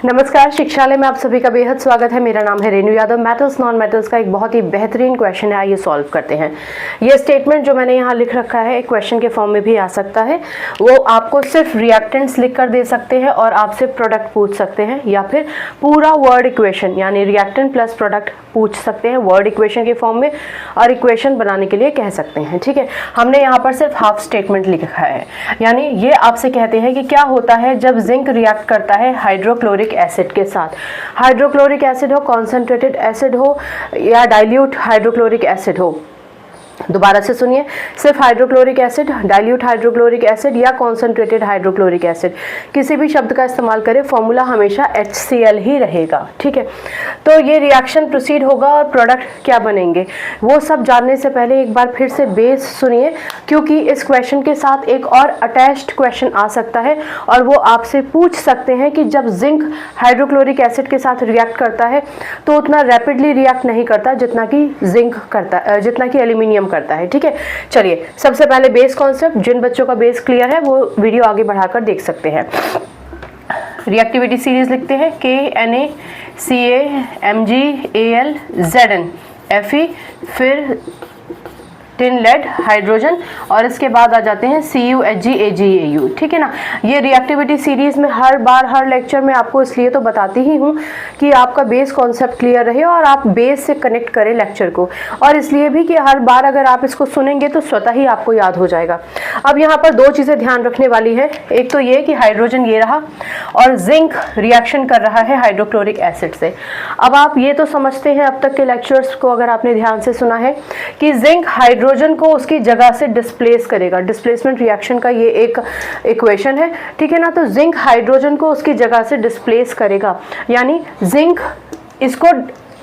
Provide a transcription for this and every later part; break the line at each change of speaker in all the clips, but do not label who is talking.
नमस्कार, शिक्षालय में आप सभी का बेहद स्वागत है। मेरा नाम है Renu Yadav. Metals non metals का एक बहुत ही बेहतरीन क्वेश्चन है, आइए सॉल्व करते हैं। ये स्टेटमेंट जो मैंने यहाँ लिख रखा है एक क्वेश्चन के फॉर्म में भी आ सकता है। वो आपको सिर्फ रिएक्टेंट्स लिख कर दे सकते हैं और आपसे प्रोडक्ट पूछ सकते हैं, या फिर पूरा वर्ड इक्वेशन यानी रिएक्टेंट प्लस प्रोडक्ट पूछ सकते हैं वर्ड इक्वेशन के फॉर्म में, और इक्वेशन बनाने के लिए कह सकते हैं। ठीक है, हमने यहाँ पर सिर्फ हाफ स्टेटमेंट लिखा है, यानी ये आपसे कहते हैं कि क्या होता है जब जिंक रिएक्ट करता है हाइड्रोक्लोरिक एसिड के साथ। हाइड्रोक्लोरिक एसिड हो, कॉन्सेंट्रेटेड एसिड हो या डाइल्यूट हाइड्रोक्लोरिक एसिड हो। दोबारा से सुनिए, सिर्फ hydrochloric acid, dilute hydrochloric acid या कॉन्सेंट्रेटेड हाइड्रोक्लोरिक एसिड, किसी भी शब्द का इस्तेमाल करें, फॉर्मूला हमेशा HCl ही रहेगा। ठीक है, तो ये रिएक्शन प्रोसीड होगा और प्रोडक्ट क्या बनेंगे वो सब जानने से पहले एक बार फिर से बेस सुनिए, क्योंकि इस क्वेश्चन के साथ एक और अटैच्ड क्वेश्चन आ सकता है और वो आपसे पूछ सकते हैं कि जब जिंक हाइड्रोक्लोरिक एसिड के साथ रिएक्ट करता है तो उतना रैपिडली रिएक्ट नहीं करता जितना कि जिंक करता, जितना कि एल्यूमिनियम करता है। ठीक है, चलिए सबसे पहले बेस कॉन्सेप्ट, जिन बच्चों का बेस क्लियर है वो वीडियो आगे बढ़ाकर देख सकते हैं। रिएक्टिविटी सीरीज लिखते हैं KNaCaMgAlZn Fe, फिर टिन लेड हाइड्रोजन, और इसके बाद आ जाते हैं CuHgAgAu। ठीक है ना, ये रिएक्टिविटी सीरीज में हर बार हर लेक्चर में आपको इसलिए तो बताती ही हूँ कि आपका बेस कॉन्सेप्ट क्लियर रहे और आप बेस से कनेक्ट करें लेक्चर को, और इसलिए भी कि हर बार अगर आप इसको सुनेंगे तो स्वतः ही आपको याद हो जाएगा। अब यहाँ पर दो चीज़ें ध्यान रखने वाली है, एक तो ये कि हाइड्रोजन ये रहा और जिंक रिएक्शन कर रहा है हाइड्रोक्लोरिक एसिड से। अब आप ये तो समझते हैं अब तक के लेक्चर्स को अगर आपने ध्यान से सुना है कि जिंक हाइड्रोजन को उसकी जगह से डिस्प्लेस करेगा। डिस्प्लेसमेंट रिएक्शन का ये एक इक्वेशन है। ठीक है ना, तो जिंक हाइड्रोजन को उसकी जगह से डिस्प्लेस करेगा, यानी जिंक इसको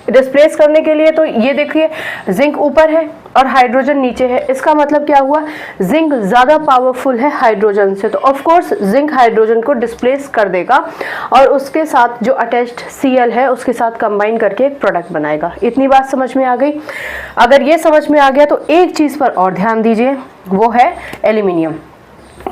डिस्प्लेस करने के लिए, तो ये देखिए जिंक ऊपर है और हाइड्रोजन नीचे है। इसका मतलब क्या हुआ, जिंक ज़्यादा पावरफुल है हाइड्रोजन से, तो ऑफ कोर्स जिंक हाइड्रोजन को डिस्प्लेस कर देगा और उसके साथ जो अटैच्ड Cl है उसके साथ कंबाइन करके एक प्रोडक्ट बनाएगा। इतनी बात समझ में आ गई। अगर ये समझ में आ गया तो एक चीज़ पर और ध्यान दीजिए, वो है एल्यूमिनियम।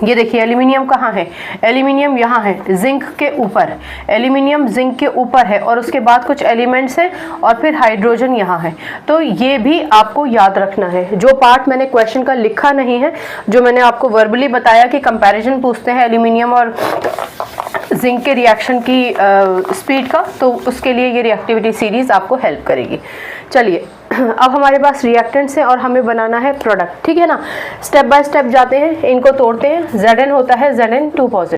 ये देखिए एल्यूमिनियम कहाँ है, एल्यूमिनियम यहाँ है जिंक के ऊपर, एल्यूमिनियम जिंक के ऊपर है और उसके बाद कुछ एलिमेंट्स हैं और फिर हाइड्रोजन यहाँ है। तो ये भी आपको याद रखना है। जो पार्ट मैंने क्वेश्चन का लिखा नहीं है, जो मैंने आपको वर्बली बताया कि कंपैरिजन पूछते हैं एल्यूमिनियम और जिंक के रिएक्शन की स्पीड का, तो उसके लिए ये रिएक्टिविटी सीरीज आपको हेल्प करेगी। चलिए अब हमारे पास रिएक्टेंट्स हैं और हमें बनाना है प्रोडक्ट। ठीक है ना, स्टेप बाय स्टेप जाते हैं, इनको तोड़ते हैं। Zn होता है Zn2 पॉजिटिव।